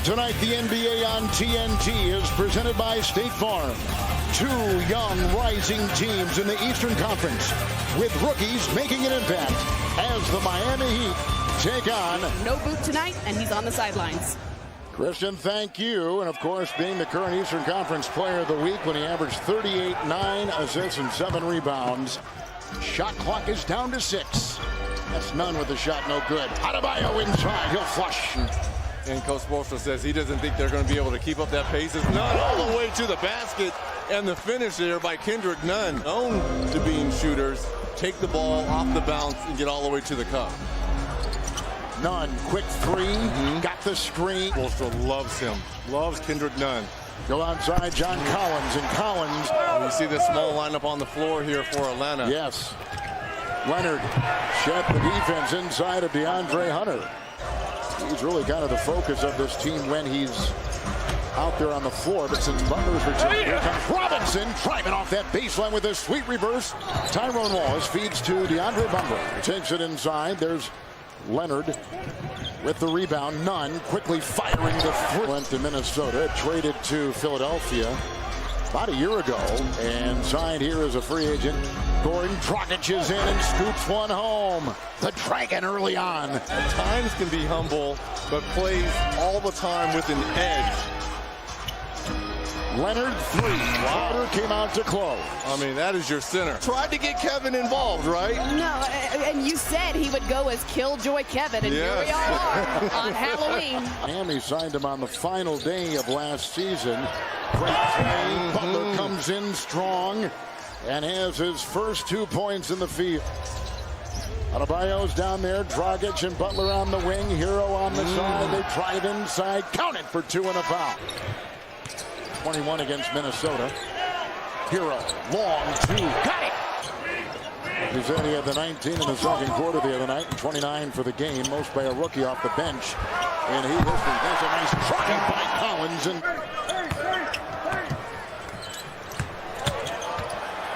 Tonight, the NBA on TNT is presented by State Farm. Two young rising teams in the Eastern Conference with rookies making an impact as the Miami Heat take on. No boot tonight, and he's on the sidelines. Christian, thank you. And, of course, being the current Eastern Conference Player of the Week when he averaged 38, 9 assists, and 7 rebounds. Shot clock is down to 6. That's none with the shot, no good. Adebayo inside. He'll flush. And Coach Spoelstra says he doesn't think they're going to be able to keep up that pace. It's Nunn all the way to the basket. And the finish there by Kendrick Nunn. Known to being shooters. Take the ball off the bounce and get all the way to the cup. Nunn, quick three. Got the screen. Spoelstra loves him. Loves Kendrick Nunn. Go outside, John Collins. And Collins. You see the small lineup on the floor here for Atlanta. Yes. Leonard shed the defense inside of DeAndre Hunter. He's really kind of the focus of this team when he's out there on the floor. But since Butler's returned, here comes Robinson driving off that baseline with a sweet reverse. Tyrone Wallace feeds to DeAndre Butler. Takes it inside. There's Leonard with the rebound. Nunn quickly firing the three. Went to Minnesota, traded to Philadelphia about a year ago, and signed here as a free agent. Gordon Dragic is in and scoops one home. The Dragon early on. At times can be humble, but plays all the time with an edge. Leonard three. Wilder came out to close. I mean, that is your center. Tried to get Kevin involved, right? No, and you said he would go as Killjoy Kevin, and here we are on Halloween. Miami signed him on the final day of last season. Great play. Butler comes in strong and has his first 2 points in the field. Adebayo's down there. Dragic and Butler on the wing. Hero on the side. They drive inside. Counted for 2 and a foul. 21 against Minnesota. Hero, long two. Got it! He said he had the 19 in the second quarter the other night, and 29 for the game, most by a rookie off the bench. And he history. There's a nice try by Collins. And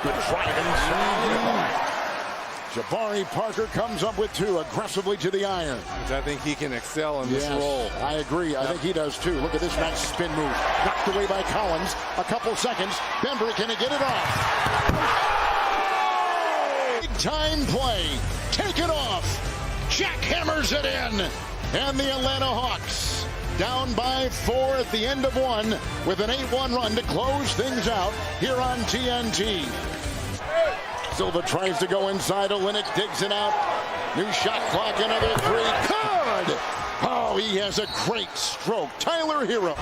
good drive inside. Jabari Parker comes up with 2 aggressively to the iron. Which I think he can excel in this role. I agree. I think he does too. Look at this nice spin move. Knocked away by Collins. A couple seconds. Bembry, can he get it off? Big time play. Take it off. Jack hammers it in. And the Atlanta Hawks down by 4 at the end of 1 with an 8-1 run to close things out here on TNT. Silva tries to go inside. Olynyk digs it out. New shot clock, another 3. Good! Oh, he has a great stroke. Tyler Hero.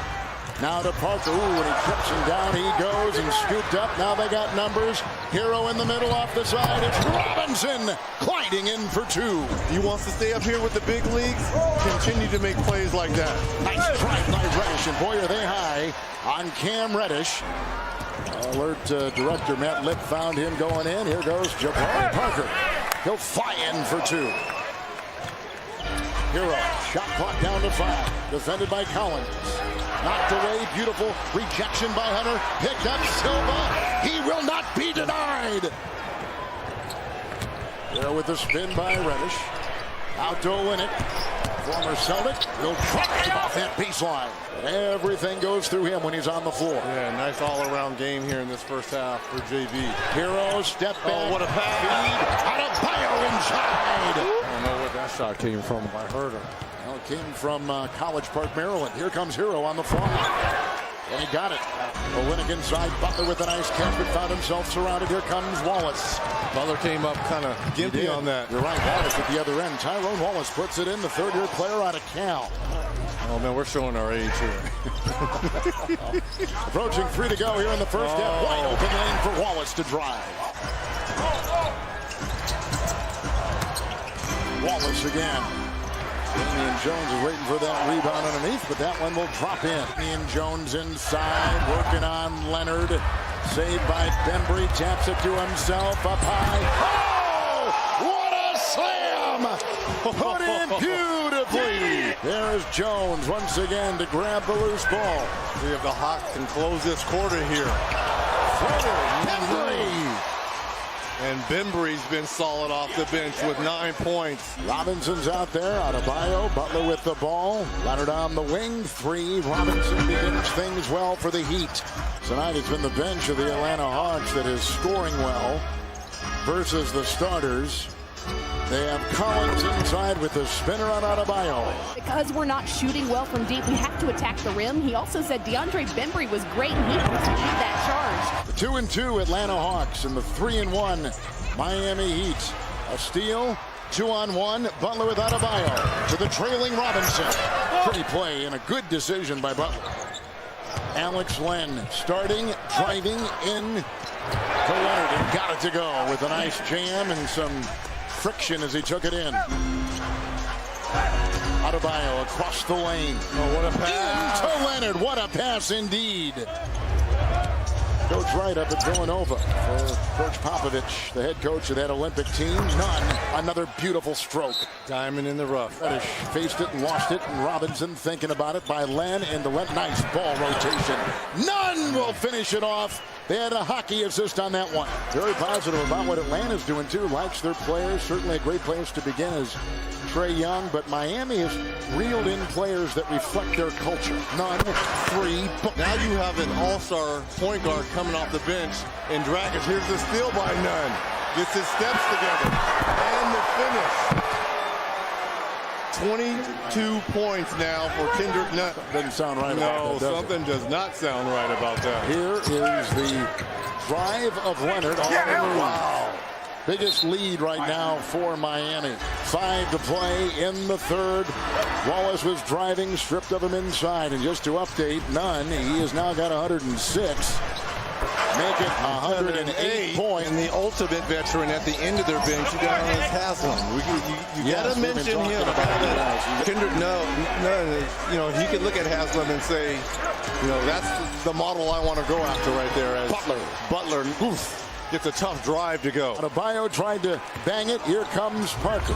Now to Parker. Ooh, when he trips him down, he goes and scooped up. Now they got numbers. Hero in the middle off the side. It's Robinson gliding in for 2. He wants to stay up here with the big leagues. Continue to make plays like that. Nice drive by Reddish, and boy, are they high on Cam Reddish. Alert director Matt Lipp found him going in. Here goes Jabari Parker. He'll fly in for 2. Hero, shot clock down to 5. Defended by Collins. Knocked away, beautiful rejection by Hunter. Picked up Silva. He will not be denied. There with the spin by Reddish. Out to Olynyk. Former Celtic. He'll drive off that baseline. Everything goes through him when he's on the floor. Yeah, nice all-around game here in this first half for JV. Hero, step back. Oh, what a pass. Adebayo inside. I don't know where that shot came from. I heard him. Well, it came from College Park, Maryland. Here comes Hero on the fly. And he got it. Olynyk inside. Butler with a nice catch, but found himself surrounded. Here comes Wallace. Butler came up kind of gimpy on that. You're right, Wallace at the other end. Tyrone Wallace puts it in, the third-year player out of Cal. Oh, man, we're showing our age here. Approaching 3 to go here in the first half. Wide open lane for Wallace to drive. Wallace again. Damian Jones is waiting for that rebound underneath, but that one will drop in. Damian Jones inside, working on Leonard. Saved by Bembry, taps it to himself, up high. Oh, what a slam! Put in beautifully. There's Jones once again to grab the loose ball. See if the Hawks can close this quarter here. Bembry. And Bembry's been solid off the bench with 9 points. Robinson's out there. Adebayo, Butler with the ball. Leonard on the wing. 3. Robinson begins things well for the Heat. Tonight it's been the bench of the Atlanta Hawks that is scoring well versus the starters. They have Collins inside with the spinner on Adebayo. Because we're not shooting well from deep, we have to attack the rim. He also said DeAndre Bembry was great, and he wants to lead that charge. The 2-2 Atlanta Hawks and the 3-1 Miami Heat. A steal, 2-on-1. Butler with Adebayo to the trailing Robinson. Pretty play and a good decision by Butler. Alex Len starting, driving in to Leonard and got it to go with a nice jam and some friction as he took it in. Adebayo across the lane. Oh, what a pass. Into Leonard. What a pass indeed. Coach Wright up at Villanova for Coach Popovich, the head coach of that Olympic team. None. Another beautiful stroke. Diamond in the rough. Reddish faced it and lost it, and Robinson thinking about it by Len and the nice ball rotation. None will finish it off. They had a hockey assist on that one. Very positive about what Atlanta's doing too. Likes their players. Certainly a great place to begin is Trae Young, but Miami has reeled in players that reflect their culture. None. 3. Now you have an all-star point guard coming off the bench in Dragic. Here's the steal by Nunn. Gets his steps together. And the finish. 22 points now for Kendrick Nunn. Doesn't sound right about that, does something does not sound right about that. Here is the drive of Leonard. Wow. Biggest lead right now for Miami. 5 to play in the third. Wallace was driving, stripped of him inside. And just to update Nunn, he has now got 106. Make it 108 points. And the ultimate veteran at the end of their bench, you got on his Haslam. You got to mention him. Kendrick Nunn, you know, he could look at Haslam and say, you know, that's the model I want to go after right there. As Butler, oof, gets a tough drive to go. Adebayo tried to bang it. Here comes Parker.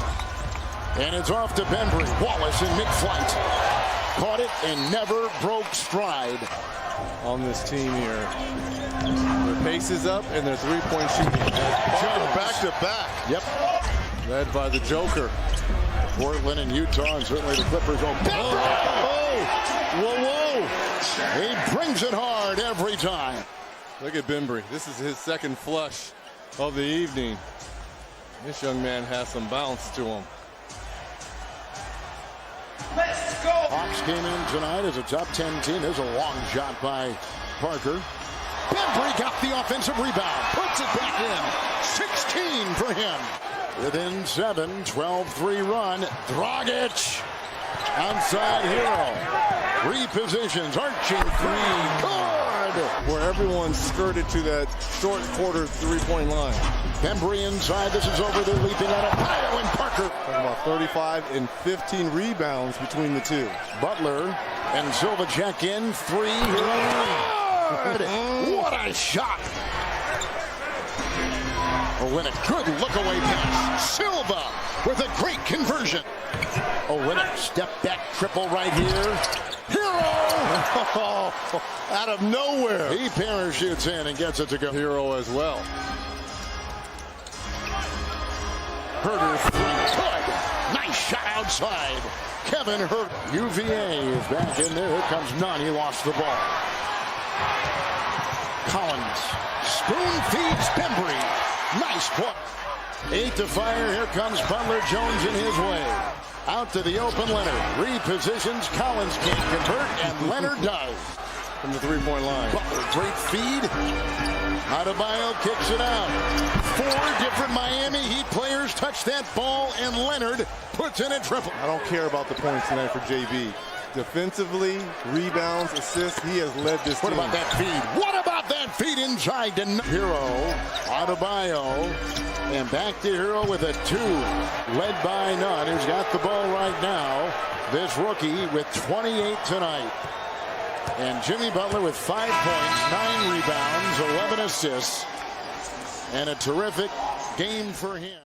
And it's off to Bembry. Wallace in mid-flight. Caught it and never broke stride. On this team here. Their pace is up and their three-point shooting. Back to back. Yep. Led by the Joker. Portland and Utah, and certainly the Clippers. Whoa. He brings it hard every time. Look at Bembry. This is his second flush of the evening. This young man has some bounce to him. Let's go. Hawks came in tonight as a top 10 team. There's a long shot by Parker. Bembry got the offensive rebound. Puts it back in. 16 for him. Within 7, 12-3 run. Dragic. Outside Hero. Repositions. Arching 3. Good. Where everyone skirted to that short quarter three-point line. Bembry inside. This is over. They're leaping out of Adebayo and Parker. Talking about 35 and 15 rebounds between the two. Butler and Silva check in. 3. What a shot. Olynyk, good look-away pass. Silva with a great conversion. Olynyk, step back triple right here. Hero! Out of nowhere. He parachutes in and gets it to go. Hero as well. Herter 3. Good. Nice shot outside. Kevin Hurt. UVA is back in there. Here comes Nunn. He lost the ball. Collins. Spoon feeds Bembry. Nice put. 8 to fire. Here comes Butler. Jones in his way. Out to the open Leonard. Repositions. Collins can't convert, and Leonard does. From the three-point line. Butler, great feed. Adebayo kicks it out. 4 different Miami Heat players touch that ball, and Leonard puts in a triple. I don't care about the points tonight for JV. Defensively, rebounds, assists, he has led this team. What about that feed? What about that feed inside to Hero? Adebayo. And back to Hero with a 2. Led by Nunn, who's got the ball right now. This rookie with 28 tonight. And Jimmy Butler with 5 points, 9 rebounds, 11 assists. And a terrific game for him.